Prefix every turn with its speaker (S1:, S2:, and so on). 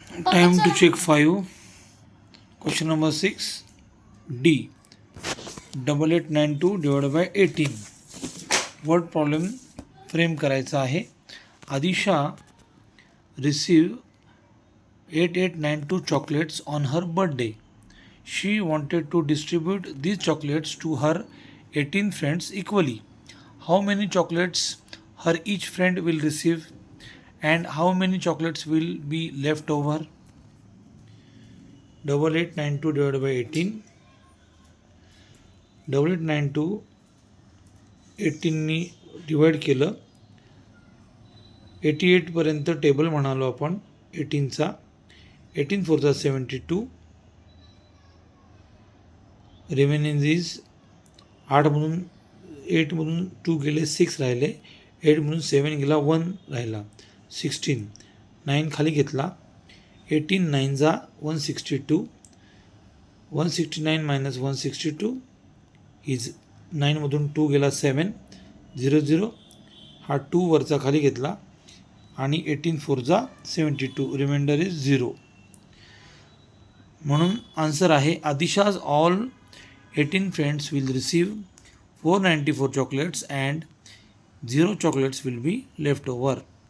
S1: Time to check 5. Question number 6. D. 8892 divided by 18. Word problem frame करायचा आहे. Adisha received 8892 chocolates on her birthday. She wanted to distribute these chocolates to her 18 friends equally. How many chocolates her each friend will receive and how many chocolates will be left over? 8892 divided by 18. 8892 18नी divide केलं. 88 पर्यंत table म्हणालो आपण 18चा. 18 4 72. Remaining is 8मधून 8मधून 2 गेले 6 राहिले. 8मधून 7 गेला 1 राहिला 16. 9 खाली घेतला. 18 9 जा 162. 169 मायनस 162 इज 9मधून 2 गेला 7 0 0. हा 2 वरचा खाली घेतला आणि 18 4 जा 72. Reminder is 0. म्हणून आन्सर आहे आदिशाज all 18 friends will receive 494 chocolates and 0 chocolates will be left over.